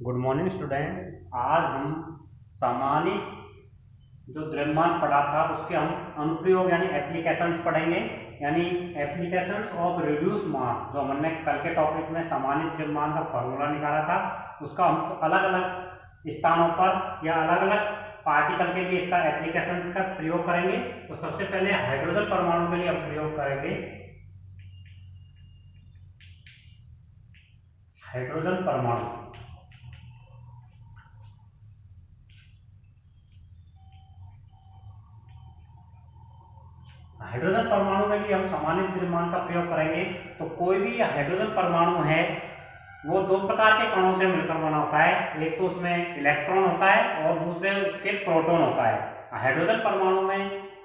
Good morning students. आज हम सामान्य जो द्रव्यमान पढ़ा था उसके हम अनुप्रयोग यानी एप्लीकेशंस पढ़ेंगे। यानी एप्लीकेशंस ऑफ रिड्यूस मास, जो हमने कल के टॉपिक में सामान्य द्रव्यमान का फॉर्मूला निकाला था, उसका हम अलग अलग स्थानों पर या अलग अलग पार्टिकल के लिए इसका एप्लीकेशंस का प्रयोग करेंगे। तो सबसे पहले हाइड्रोजन परमाणु के लिए हम प्रयोग करेंगे हाइड्रोजन परमाणु। हाइड्रोजन परमाणु में भी हम सामान्य द्रव्यमान का प्रयोग करेंगे। तो कोई भी हाइड्रोजन परमाणु है वो दो प्रकार के कणों से मिलकर बना होता है। एक तो उसमें इलेक्ट्रॉन होता है और दूसरे उसके प्रोटॉन होता है। हाइड्रोजन परमाणु में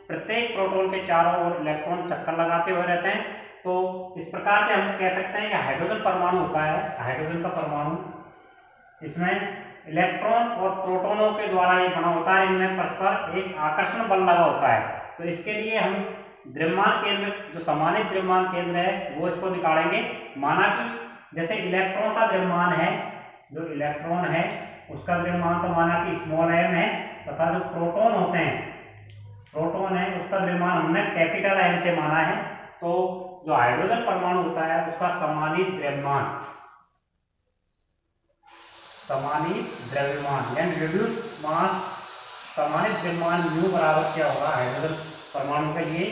प्रत्येक प्रोटॉन के चारों ओर इलेक्ट्रॉन चक्कर लगाते हुए रहते हैं। तो इस प्रकार से हम कह सकते हैं कि हाइड्रोजन परमाणु होता है, हाइड्रोजन का परमाणु, इसमें इलेक्ट्रॉन और प्रोटोनों के द्वारा ये बना होता है। इनमें परस्पर एक आकर्षण बल लगा होता है। तो इसके लिए हम द्रव्यमान केंद्र, जो सामान्य द्रव्यमान केंद्र है, वो इसको निकालेंगे। माना कि जैसे इलेक्ट्रॉन का द्रव्यमान है, जो इलेक्ट्रॉन है उसका द्रव्यमान तो माना कि स्मॉल m है, तथा जो प्रोटॉन होते हैं, प्रोटॉन है उसका द्रव्यमान हमने कैपिटल M से माना है। तो जो हाइड्रोजन परमाणु होता है उसका सामान्य द्रव्यमान यानी रिड्यूस मास, सामान्य द्रव्यमान म्यू बराबर क्या होगा हाइड्रोजन परमाणु के लिए,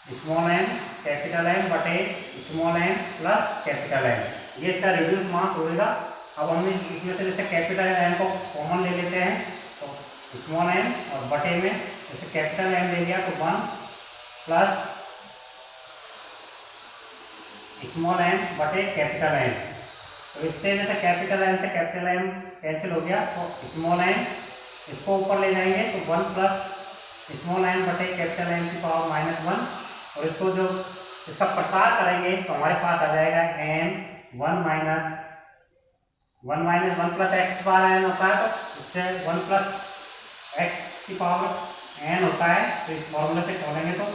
स्मॉल m कैपिटल M बटे small m plus capital M। ये इसका रिड्यूस मास होगा। अब हम इसमें से जैसे कैपिटल M को कॉमन ले लेते हैं, तो स्मॉल m और बटे में जैसे कैपिटल M ले लिया तो 1 प्लस स्मॉल m बटे कैपिटल M। तो इससे जैसे कैपिटल M से कैपिटल M कैंसिल हो गया, तो स्मॉल m इसको ऊपर ले जाएंगे तो 1 प्लस स्मॉल m बटे कैपिटल M की पावर -1, और इसको जो इसका प्रसार करेंगे तो हमारे पास आ जाएगा m 1 minus 1 plus x power n होता है। तो इससे 1 प्लस एक्स की पावर n होता है। तो इस फॉर्मूले से खोलेंगे तो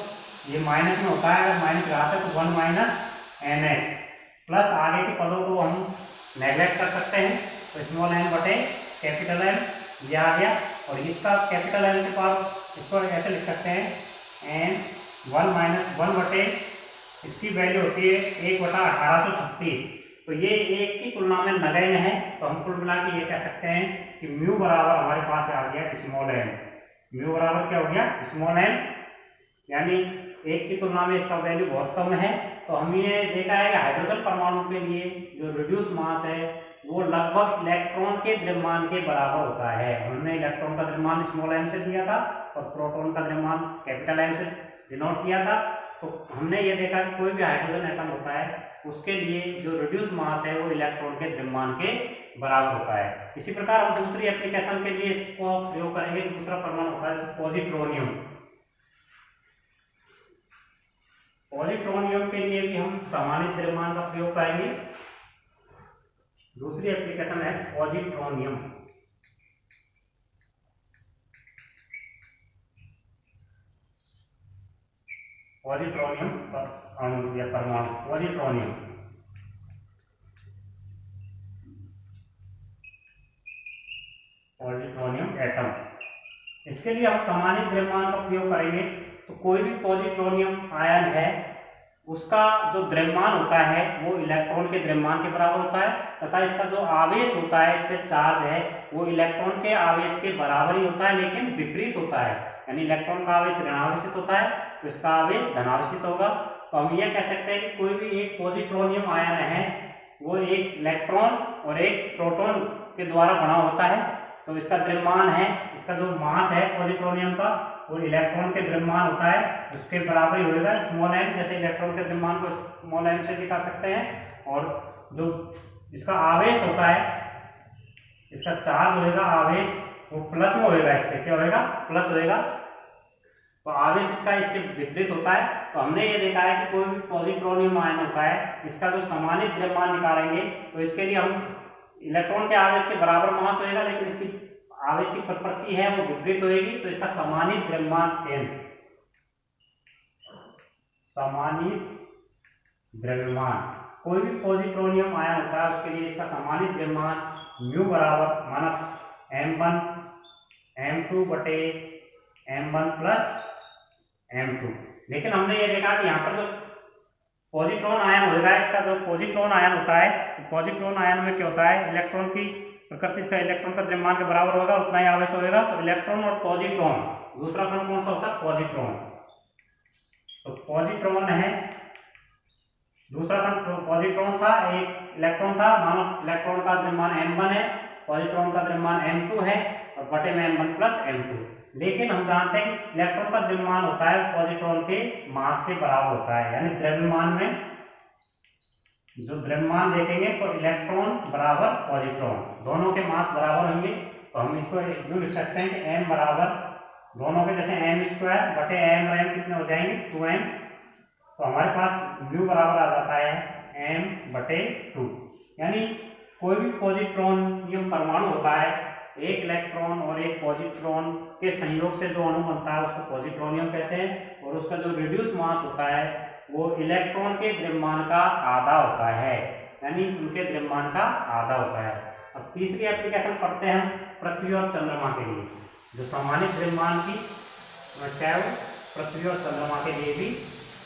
ये माइनस में होता है, अगर माइनस लगाते हैं तो 1 माइनस एन एक्स, प्लस आगे के पदों को हम नेग्लेक्ट कर सकते हैं। तो स्मॉल m बटे कैपिटल M ये आ गया, और इसका कैपिटल M के पावर इसको ऐसे लिख सकते हैं n 1 माइनस 1 बटे, इसकी वैल्यू होती है 1/1836। तो ये एक की तुलना में नगण्य है। तो हम कुल मिला के ये कह सकते हैं कि म्यू बराबर हमारे पास आ गया स्मॉल m। म्यू बराबर क्या हो गया स्मॉल m, यानी एक की तुलना में इसका वैल्यू बहुत कम है। तो हम ये देखा है कि हाइड्रोजन परमाणु के लिए जो रिड्यूस मास है वो लगभग इलेक्ट्रॉन के द्रव्यमान के बराबर होता है। हमने इलेक्ट्रॉन का द्रव्यमान स्मॉल m से दिया था और प्रोटॉन का द्रव्यमान कैपिटल M से डिनोट किया था। तो हमने ये देखा कि कोई भी हाइड्रोजन एटम होता है उसके लिए जो रिड्यूस मास है वो इलेक्ट्रॉन के द्रव्यमान के बराबर होता है। इसी प्रकार हम दूसरी एप्लीकेशन के लिए इसको प्रयोग करेंगे। दूसरा परमाणु होता है पॉजिट्रोनियम। पॉजिट्रोनियम के लिए भी हम सामान्य द्रव्यमान का प्रयोग करेंगे। दूसरी एप्लीकेशन है पॉजिट्रोनियम। पॉजिट्रोनियम अणु या परमाणु, पॉजिट्रोनियम एटम। इसके लिए हम सामान्य द्रव्यमान का प्रयोग करेंगे। तो कोई भी पॉजिट्रोनियम आयन है उसका जो द्रव्यमान होता है वो इलेक्ट्रॉन के द्रव्यमान के बराबर होता है, तथा इसका जो आवेश होता है, इस पे चार्ज है, वो इलेक्ट्रॉन के आवेश के बराबर ही होता है, लेकिन विपरीत होता है। यानी इलेक्ट्रॉन का आवेश ऋणावेशित होता है तो इसका आवेश धनावेशित होगा। तो हम यह कह सकते हैं कि कोई भी एक पॉजिट्रोनियम आयन है वो एक इलेक्ट्रॉन और एक प्रोटॉन के द्वारा बना होता है। तो इसका द्रव्यमान है, इसका जो मास है पॉजिट्रोनियम का, वो इलेक्ट्रॉन के द्रव्यमान होता है उसके बराबर ही होगा स्मॉल m। जैसे इलेक्ट्रॉन के द्रव्यमान को स्मॉल m से दिखा सकते हैं। और जो इसका आवेश होता है, इसका चार्ज होएगा, आवेश वो प्लस में होएगा, इससे क्या होएगा प्लस होएगा। तो आवेश इसका इसके विपरीत होता है। तो हमने ये देखा है कि कोई भी पॉजिट्रोनियम आयन होता है इसका जो सामान्य द्रव्यमान निकालेंगे तो इसके लिए हम इलेक्ट्रॉन के आवेश के बराबर मास होएगा, लेकिन इसकी आवेश की प्रकृति है वो विपरीत होएगी। तो इसका सामान्य द्रव्यमान n, सामान्य द्रव्यमान, कोई भी पॉजिट्रोनियम आयन होता है उसके लिए इसका सामान्य द्रव्यमान म्यू बराबर माना m1 m2 बटे m1 प्लस m2। लेकिन हमने ये देखा कि यहाँ पर जो पॉजिट्रॉन आयन होगा, इसका जो पॉजिट्रॉन आयन होता है, पॉजिट्रॉन आयन में क्या होता है, इलेक्ट्रॉन की प्रकृति से इलेक्ट्रॉन का द्रव्यमान के बराबर होगा, उतना ही आवेश होगा। तो इलेक्ट्रॉन और पॉजिट्रॉन, दूसरा कण कौन सा होता है, पॉजिट्रॉन। तो पॉजिट्रॉन है, दूसरा कण पॉजिट्रॉन था, एक इलेक्ट्रॉन था। मानो इलेक्ट्रॉन का द्रव्यमान m1 है, पॉजिट्रॉन का द्रव्यमान m2 है और बटे में m1 प्लस m2। लेकिन हम जानते हैं कि इलेक्ट्रॉन का द्रव्यमान होता है पॉजिट्रॉन के मास के बराबर होता है, यानी द्रव्यमान में जो द्रव्यमान देखेंगे तो इलेक्ट्रॉन बराबर पॉजिट्रॉन, दोनों के मास बराबर होंगे। तो हम इसको यूं लिख सकते हैं कि m बराबर दोनों के जैसे m² बटे m और m कितने हो जाएंगे 2m। तो हमारे पास म्यू बराबर आ जाता है m बटे 2। यानी कोई भी पॉजिट्रॉनियम परमाणु होता है, एक इलेक्ट्रॉन और एक पॉजिट्रॉन के संयोग से जो अणु बनता है उसको पॉजिट्रॉनियम कहते हैं। और उसका जो रिड्यूस मास होता है वो इलेक्ट्रॉन के द्रव्यमान का आधा होता है, यानी उनके द्रव्यमान का आधा होता है। अब तीसरी एप्लीकेशन पढ़ते हैं हम पृथ्वी और चंद्रमा के लिए। जो सामान्य द्रव्यमान की समस्या है वो पृथ्वी और चंद्रमा के लिए भी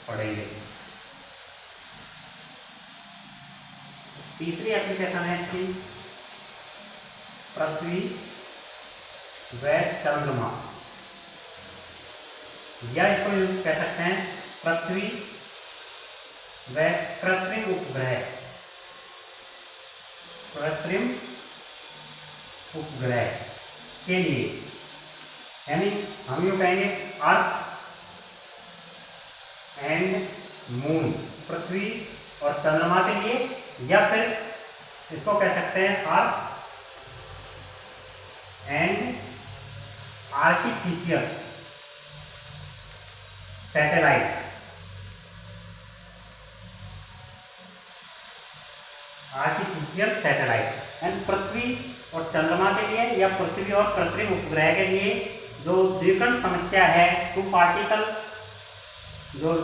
पढ़ेंगे। तीसरी एप्लीकेशन है कि पृथ्वी व चंद्रमा, या इसको कह सकते हैं पृथ्वी व कृत्रिम उपग्रह। कृत्रिम उपग्रह के लिए, यानी हम यूं कहेंगे अर्थ एंड मून, पृथ्वी और चंद्रमा के लिए, या फिर इसको कह सकते हैं earth and artificial satellite. Artificial satellite यानी पृथ्वी और चंद्रमा के लिए या पृथ्वी और कृत्रिम उपग्रह के लिए जो द्विकण समस्या है, टू पार्टिकल जो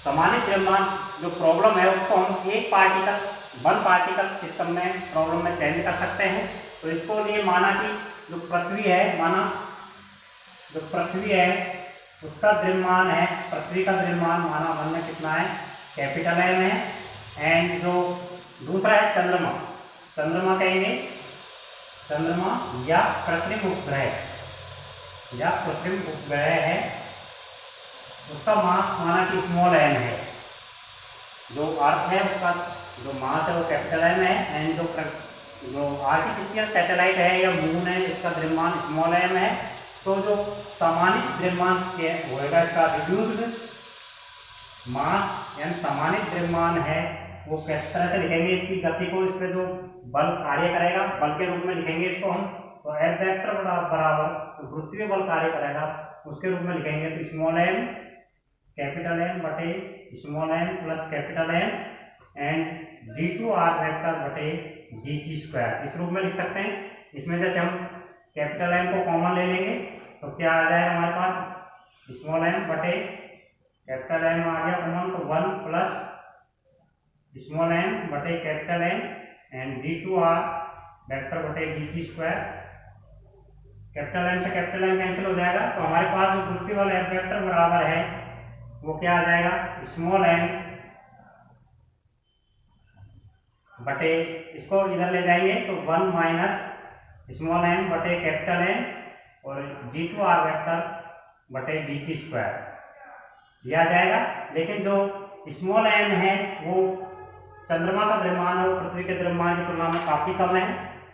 सामान्य द्रव्यमान जो प्रॉब्लम है उसको हम एक पार्टिकल वन पार्टिकल सिस्टम में प्रॉब्लम में चेंज कर सकते हैं। तो इसको लिए माना कि जो पृथ्वी है, माना जो पृथ्वी है उसका द्रव्यमान है, पृथ्वी का द्रव्यमान माना वन में कितना है, कैपिटल M है। एंड जो दूसरा है चंद्रमा, चंद्रमा कहेंगे चंद्रमा या कृत्रिम उपग्रह है, उसका मास माना कि स्मॉल m है। जो अर्थ है उसका जो मास है वो कैपिटल M है। एंड जो आर्टिफिशियल सैटेलाइट है या मून है इसका द्रव्यमान स्मॉल m है। तो जो सामान्य द्रव्यमान होएगा इसका रिड्यूस्ड मास यानी सामान्य द्रव्यमान है वो किस तरह से लिखेंगे, इसकी गति को, इस पर जो बल कार्य करेगा बल के रूप में लिखेंगे इसको हम। तो F वेक्टर बराबर तो गुरुत्वीय बल कार्य करेगा उसके रूप में लिखेंगे। तो स्मॉल m कैपिटल M बटे small m plus capital M and d2r vector बटे dt², इस रूप में लिख सकते हैं। इसमें जैसे हम कैपिटल M को कॉमन ले लेंगे तो क्या आ जाएगा हमारे पास, स्मॉल m बटे कैपिटल M आ गया कॉमन, तो 1 प्लस स्मॉल m बटे capital M and d2r vector बटे dt²। कैपिटल M से कैपिटल M कैंसिल हो जाएगा। तो हमारे पास जो पृथ्वी वाला F वेक्टर बराबर है वो क्या आ जाएगा, स्मॉल m बटे, इसको इधर ले जाएंगे तो 1 माइनस स्मॉल m बटे कैपिटल M और d2r वेक्टर बटे dt² यह आ जाएगा। लेकिन जो स्मॉल m है वो चंद्रमा का द्रव्यमान है वो पृथ्वी के द्रव्यमान की तुलना में काफी कम है,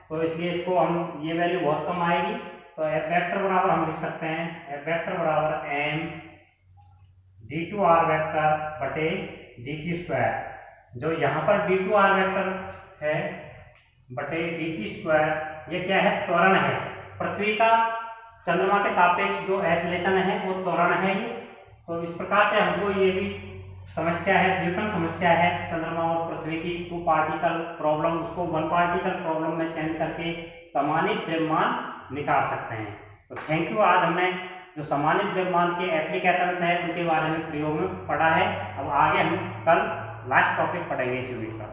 तो इसलिए इसको हम ये वैल्यू बहुत कम आएगी। तो F वेक्टर बराबर हम लिख सकते हैं F वेक्टर बराबर m d2r वेक्टर बटे dt²। जो यहाँ पर d2r वेक्टर है बटे dt², ये क्या है, त्वरण है। पृथ्वी का चंद्रमा के सापेक्ष जो एक्सेलरेशन है वो त्वरण है। तो इस प्रकार से हमको ये भी समस्या है, द्विकण समस्या है चंद्रमा और पृथ्वी की, टू पार्टिकल प्रॉब्लम, उसको वन पार्टिकल प्रॉब्लम में चेंज करके सामान्य द्रव्यमान निकाल सकते हैं। तो थैंक यू। आज हमने जो सामान्य द्रव्यमान के एप्लीकेशंस हैं उनके बारे में प्रयोग में पढ़ा है। अब आगे हम कल लास्ट टॉपिक पढ़ेंगे इस यूनिट का।